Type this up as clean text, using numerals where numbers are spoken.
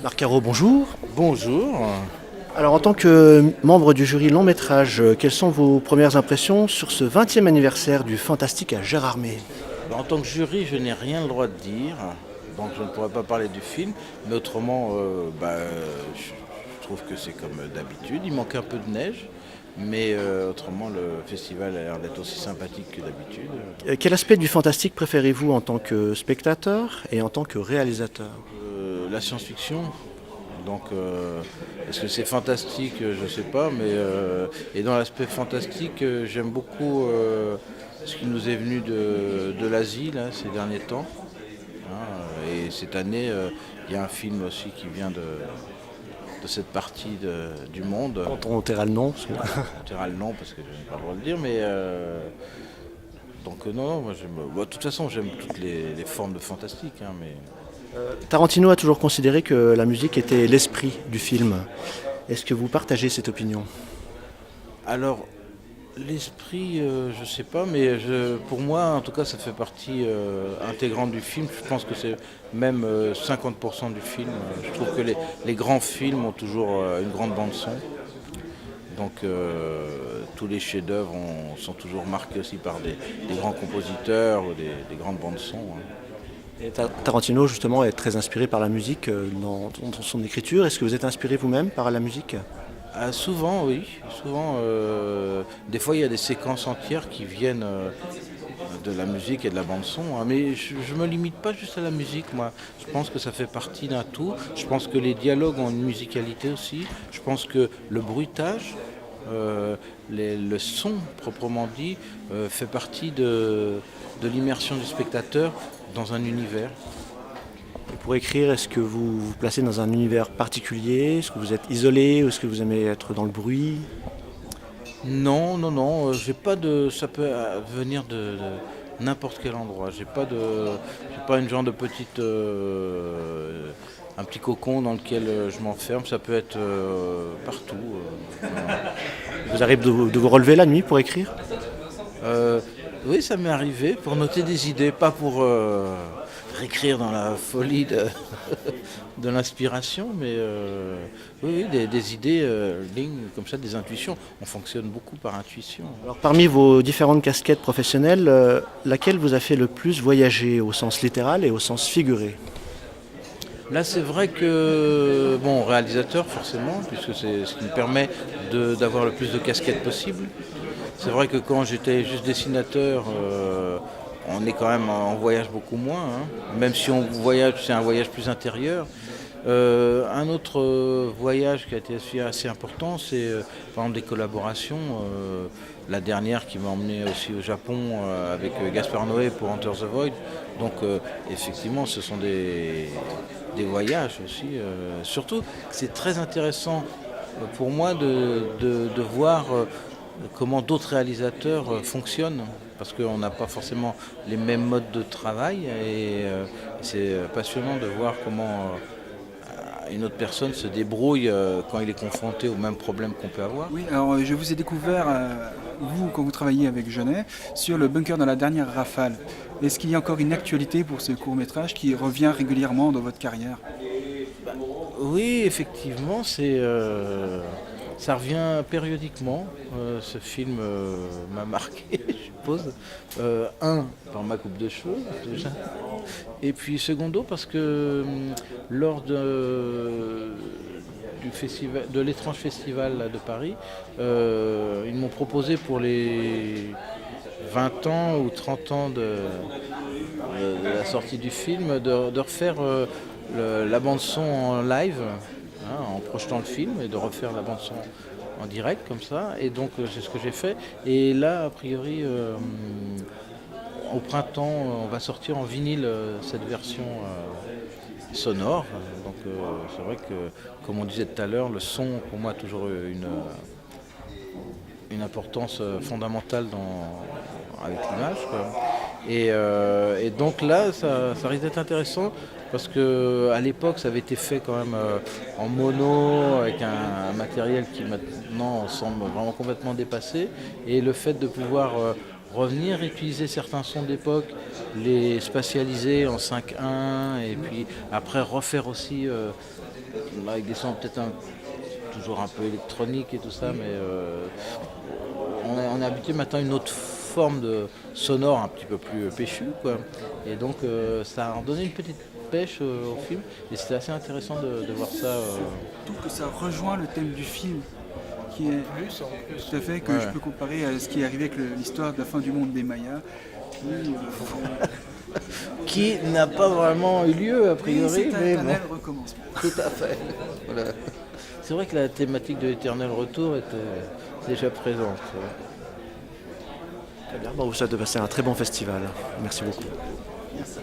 Marc Caro, bonjour. Bonjour. Alors en tant que membre du jury long métrage, quelles sont vos premières impressions sur ce 20e anniversaire du Fantastique à Gérardmer? En tant que jury, je n'ai rien le droit de dire, donc je ne pourrais pas parler du film, mais autrement, je trouve que c'est comme d'habitude. Il manque un peu de neige, mais autrement, le festival a l'air d'être aussi sympathique que d'habitude. Quel aspect du Fantastique préférez-vous en tant que spectateur et en tant que réalisateur? La science-fiction, donc est-ce que c'est fantastique, je ne sais pas, mais et dans l'aspect fantastique, j'aime beaucoup ce qui nous est venu de l'Asie là, ces derniers temps. Et cette année, il y a un film aussi qui vient de cette partie du monde. On taira le nom. On dira le nom parce que je n'ai pas le droit de le dire, mais donc non, moi j'aime. De toute façon, j'aime toutes les formes de fantastique, mais. Tarantino a toujours considéré que la musique était l'esprit du film. Est-ce que vous partagez cette opinion? Alors, l'esprit, je sais pas, mais pour moi, en tout cas, ça fait partie intégrante du film. Je pense que c'est même 50% du film. Je trouve que les grands films ont toujours une grande bande son. Donc tous les chefs-d'œuvre sont toujours marqués aussi par des grands compositeurs ou des grandes bandes son. Et Tarantino justement est très inspiré par la musique dans son écriture. Est-ce que vous êtes inspiré vous-même par la musique? Souvent, oui. Souvent, des fois, il y a des séquences entières qui viennent de la musique et de la bande-son. Mais je ne me limite pas juste à la musique, moi. Je pense que ça fait partie d'un tout. Je pense que les dialogues ont une musicalité aussi. Je pense que le bruitage, le son, proprement dit, fait partie de l'immersion du spectateur dans un univers. Et pour écrire, est-ce que vous vous placez dans un univers particulier? Est-ce que vous êtes isolé ou est-ce que vous aimez être dans le bruit? Non, non, non, j'ai pas de. Ça peut venir de n'importe quel endroit. J'ai pas une genre de petite, un petit cocon dans lequel je m'enferme. Ça peut être partout. Vous arrivez de vous relever la nuit pour écrire? Euh, oui, ça m'est arrivé pour noter des idées, pas pour réécrire dans la folie de l'inspiration, mais oui, des idées, lignes comme ça, des intuitions. On fonctionne beaucoup par intuition. Alors parmi vos différentes casquettes professionnelles, laquelle vous a fait le plus voyager au sens littéral et au sens figuré? Là, c'est vrai que, bon, réalisateur forcément, puisque c'est ce qui me permet d'avoir le plus de casquettes possible. C'est vrai que quand j'étais juste dessinateur, on est quand même en voyage beaucoup moins, même si on voyage, c'est un voyage plus intérieur. Un autre voyage qui a été assez important, c'est par exemple des collaborations. La dernière qui m'a emmené aussi au Japon avec Gaspard Noé pour Enter the Void. Donc effectivement, ce sont des voyages aussi. Surtout, c'est très intéressant pour moi de voir comment d'autres réalisateurs fonctionnent, parce qu'on n'a pas forcément les mêmes modes de travail et c'est passionnant de voir comment une autre personne se débrouille quand il est confronté aux mêmes problèmes qu'on peut avoir. Oui, alors je vous ai découvert, vous, quand vous travailliez avec Genet, sur le bunker dans la dernière rafale. Est-ce qu'il y a encore une actualité pour ce court-métrage qui revient régulièrement dans votre carrière? Oui, effectivement, ça revient périodiquement. Ce film m'a marqué, je suppose. Par ma coupe de cheveux, déjà. Et puis, secondo, parce que lors du festival, de l'étrange festival là, de Paris, ils m'ont proposé pour les 20 ans ou 30 ans de la sortie du film de refaire la bande-son en live, en projetant le film, et de refaire la bande-son en direct comme ça. Et donc c'est ce que j'ai fait. Et là, a priori, au printemps, on va sortir en vinyle cette version sonore. Donc c'est vrai que, comme on disait tout à l'heure, le son pour moi a toujours une importance fondamentale avec l'image, quoi. Et donc là, ça risque d'être intéressant parce que à l'époque, ça avait été fait quand même en mono avec un matériel qui maintenant semble vraiment complètement dépassé. Et le fait de pouvoir revenir utiliser certains sons d'époque, les spatialiser en 5.1 et puis après refaire aussi avec des sons peut-être toujours un peu électroniques et tout ça, mais on est habitué maintenant à une autre forme de sonore un petit peu plus péchue, quoi. Et donc ça a redonné une petite pêche au film, et c'était assez intéressant de voir ça. Je trouve que ça rejoint le thème du film, qui est tout à fait que Ouais. je peux comparer à ce qui est arrivé avec l'histoire de la fin du monde des Mayas. où, Qui n'a pas vraiment eu lieu a priori, c'est un mais bon. éternel recommencement. Tout à fait. Voilà. C'est vrai que la thématique de l'éternel retour était déjà présente. Très bien. Bon, vous souhaite de passer un très bon festival. Merci beaucoup. Merci.